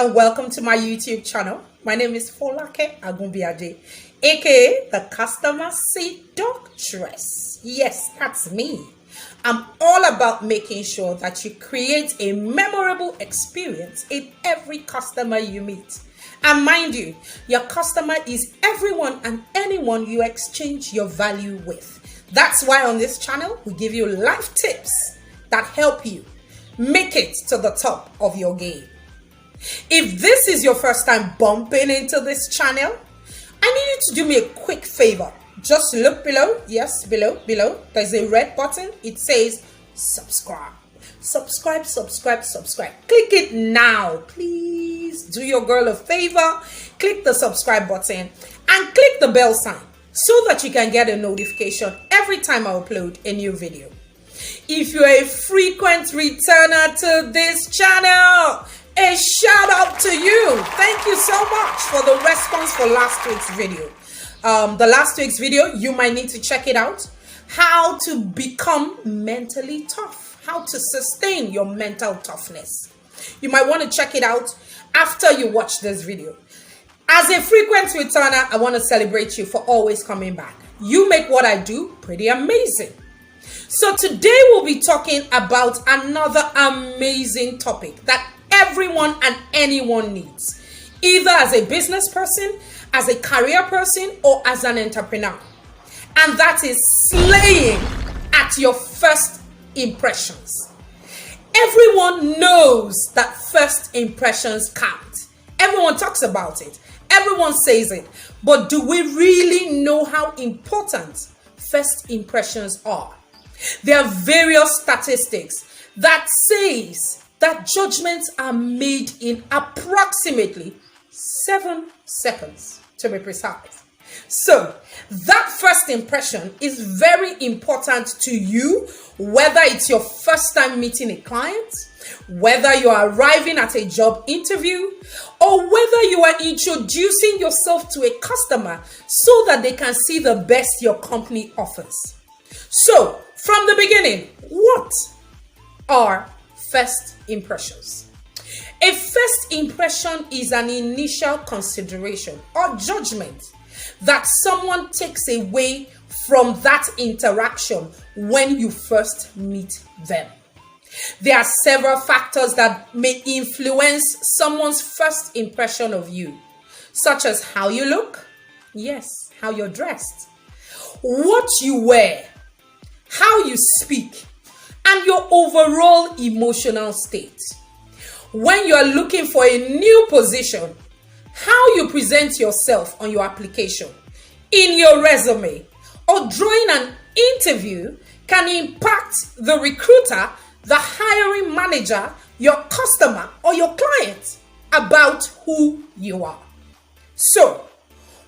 and welcome to my YouTube channel. My name is Folake Agunbiade, aka the Customer Seductress. Yes, that's me. I'm all about making sure that you create a memorable experience in every customer you meet. And mind you, your customer is everyone and anyone you exchange your value with. That's why on this channel, we give you life tips that help you make it to the top of your game. If this is your first time bumping into this channel, I need you to do me a quick favor. Just look below. Yes, below. There's a red button. It says subscribe. Subscribe. Click it now. Please do your girl a favor. Click the subscribe button and click the bell sign so that you can get a notification every time I upload a new video. If you're a frequent returner to this channel, a shout out to you. Thank you so much for the response for last week's video. The last week's video, you might need to check it out. How to become mentally tough. How to sustain your mental toughness. You might want to check it out after you watch this video. As a frequent returner, I want to celebrate you for always coming back. You make what I do pretty amazing. So today we'll be talking about another amazing topic that everyone and anyone needs, either as a business person, as a career person, or as an entrepreneur. And that is slaying at your first impressions. Everyone knows that first impressions count. Everyone talks about it. Everyone says it. But do we really know how important first impressions are? There are various statistics that says that judgments are made in approximately 7 seconds, to be precise. So that first impression is very important to you, whether it's your first time meeting a client, whether you are arriving at a job interview, or whether you are introducing yourself to a customer so that they can see the best your company offers. So from the beginning, what are first impressions? A first impression is an initial consideration or judgment that someone takes away from that interaction when you first meet them. There are several factors that may influence someone's first impression of you, such as how you look, yes, how you're dressed, what you wear, how you speak, and your overall emotional state. When you are looking for a new position, how you present yourself on your application, in your resume, or during an interview can impact the recruiter, the hiring manager, your customer, or your client about who you are. So,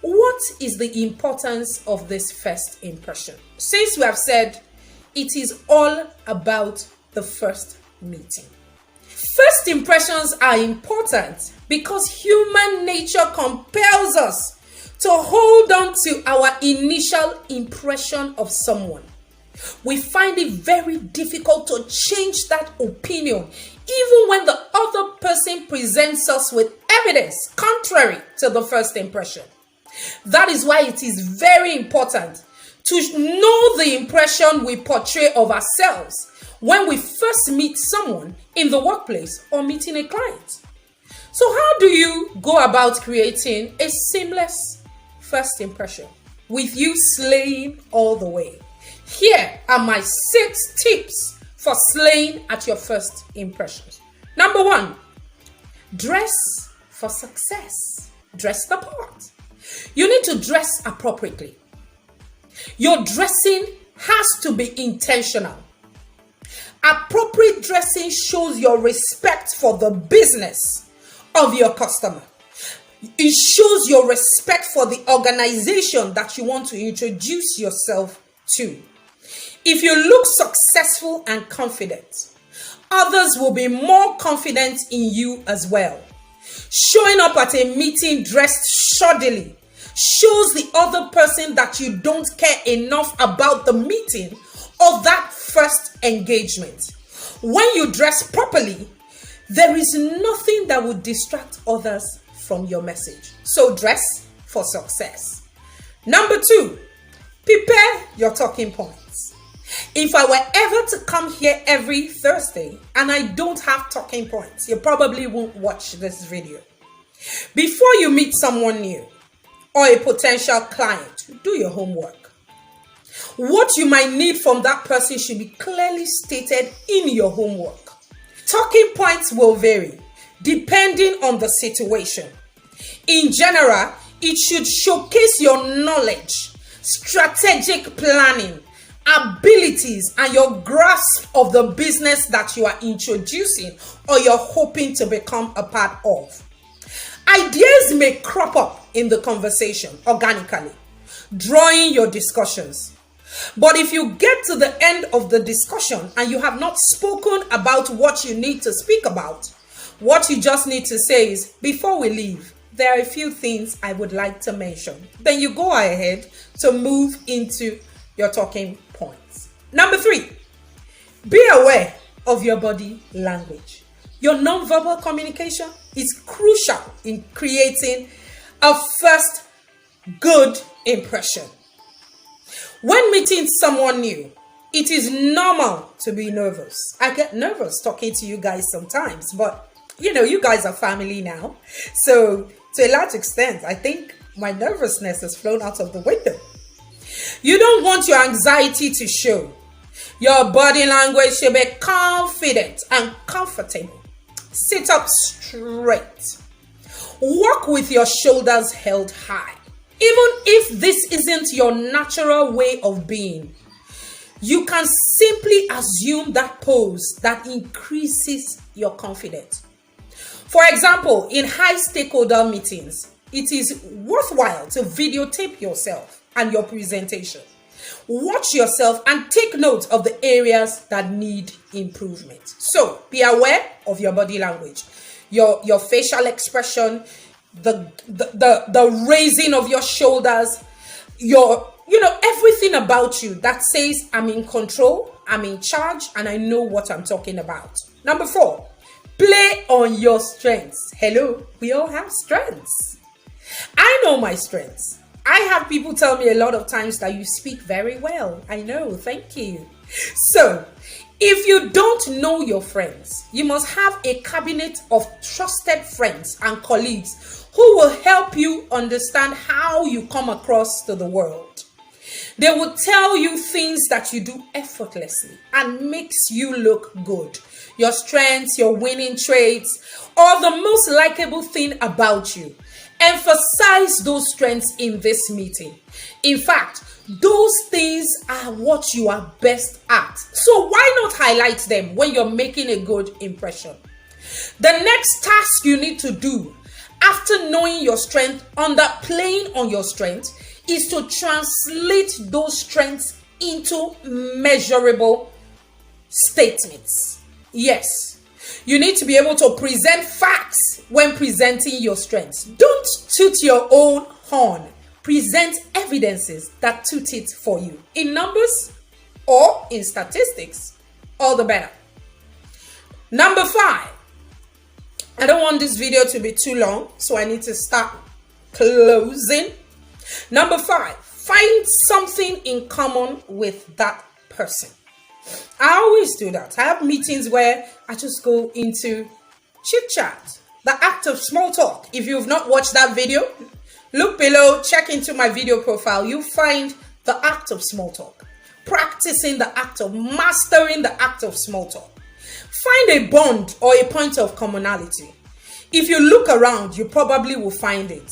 what is the importance of this first impression? Since we have said it is all about the first meeting. First impressions are important because human nature compels us to hold on to our initial impression of someone. We find it very difficult to change that opinion, even when the other person presents us with evidence contrary to the first impression. That is why it is very important to know the impression we portray of ourselves when we first meet someone in the workplace or meeting a client. So how do you go about creating a seamless first impression with you slaying all the way? Here are my 6 tips for slaying at your first impressions. Number 1, dress for success. Dress the part. You need to dress appropriately. Your dressing has to be intentional. Appropriate dressing shows your respect for the business of your customer. It shows your respect for the organization that you want to introduce yourself to. If you look successful and confident, others will be more confident in you as well. Showing up at a meeting dressed shoddily shows the other person that you don't care enough about the meeting or that first engagement. When you dress properly, There is nothing that would distract others from your message. So dress for success. Number 2, prepare your talking points. If I were ever to come here every Thursday and I don't have talking points, you probably won't watch this video. Before you meet someone new or a potential client, do your homework. What you might need from that person should be clearly stated in your homework. Talking points will vary depending on the situation. In general, it should showcase your knowledge, strategic planning, abilities, and your grasp of the business that you are introducing or you're hoping to become a part of. Ideas may crop up in the conversation organically, drawing your discussions. But if you get to the end of the discussion and you have not spoken about what you need to speak about, what you just need to say is, before we leave, there are a few things I would like to mention. Then you go ahead to move into your talking points. Number 3, be aware of your body language. Your nonverbal communication is crucial in creating a first good impression. When meeting someone new, it is normal to be nervous. I get nervous talking to you guys sometimes, but you guys are family now. So to a large extent, I think my nervousness has flown out of the window. You don't want your anxiety to show. Your body language should be confident and comfortable. Sit up straight. Walk with your shoulders held high. Even if this isn't your natural way of being, you can simply assume that pose that increases your confidence. For example, in high stakeholder meetings, it is worthwhile to videotape yourself and your presentation. Watch yourself and take note of the areas that need improvement. So be aware of your body language, your facial expression, the raising of your shoulders, everything about you that says I'm in control, I'm in charge, and I know what I'm talking about. Number 4, play on your strengths. Hello, we all have strengths. I know my strengths. I have people tell me a lot of times that you speak very well. I know, thank you. So, if you don't know your friends, you must have a cabinet of trusted friends and colleagues who will help you understand how you come across to the world. They will tell you things that you do effortlessly and makes you look good. Your strengths, your winning traits, or the most likable thing about you. Emphasize those strengths in this meeting. In fact, those things are what you are best at. So why not highlight them when you're making a good impression? The next task you need to do after knowing your strength, under playing on your strength, is to translate those strengths into measurable statements. Yes, you need to be able to present facts when presenting your strengths. Don't toot your own horn. Present evidences that toot it for you in numbers or in statistics, all the better. Number 5, I don't want this video to be too long, so I need to start closing. Number 5, find something in common with that person. I always do that. I have meetings where I just go into chit chat, the act of small talk. If you've not watched that video, look below, check into my video profile. You'll find the act of small talk. Practicing the act of mastering the act of small talk. Find a bond or a point of commonality. If you look around, you probably will find it.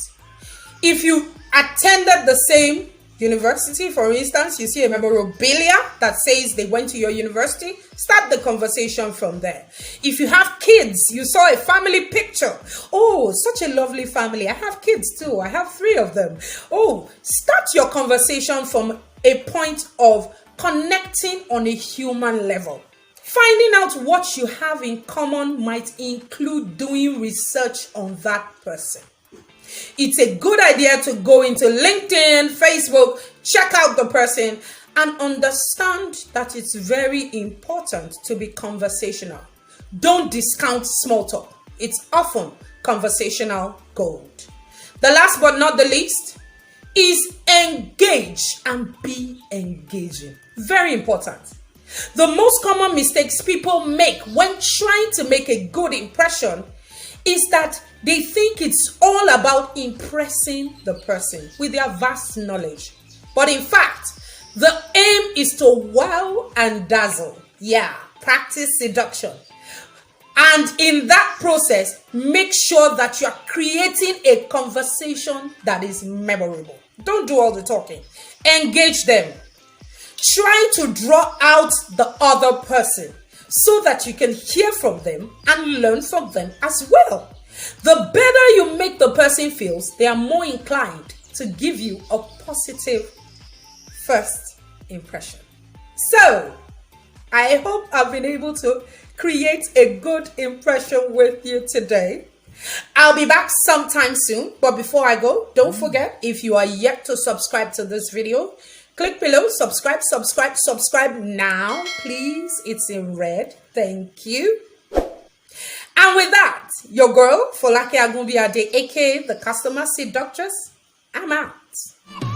If you attended the same university, for instance, you see a memorabilia that says they went to your university, start the conversation from there. If you have kids, you saw a family picture. Oh, such a lovely family. I have kids too. I have 3 of them. Oh, start your conversation from a point of connecting on a human level. Finding out what you have in common might include doing research on that person. It's a good idea to go into LinkedIn, Facebook, check out the person, and understand that it's very important to be conversational. Don't discount small talk. It's often conversational gold. The last but not the least is engage and be engaging. Very important. The most common mistakes people make when trying to make a good impression is that they think it's all about impressing the person with their vast knowledge. But in fact, the aim is to wow and dazzle. Yeah, practice seduction. And in that process, make sure that you are creating a conversation that is memorable. Don't do all the talking. Engage them. Try to draw out the other person so that you can hear from them and learn from them as well. The better you make the person feel, they are more inclined to give you a positive first impression. So, I hope I've been able to create a good impression with you today. I'll be back sometime soon, but before I go, don't forget, if you are yet to subscribe to this video, click below, subscribe now, please. It's in red. Thank you. And with that, your girl, Folake Agunbiade, aka the Customer Seductress, I'm out.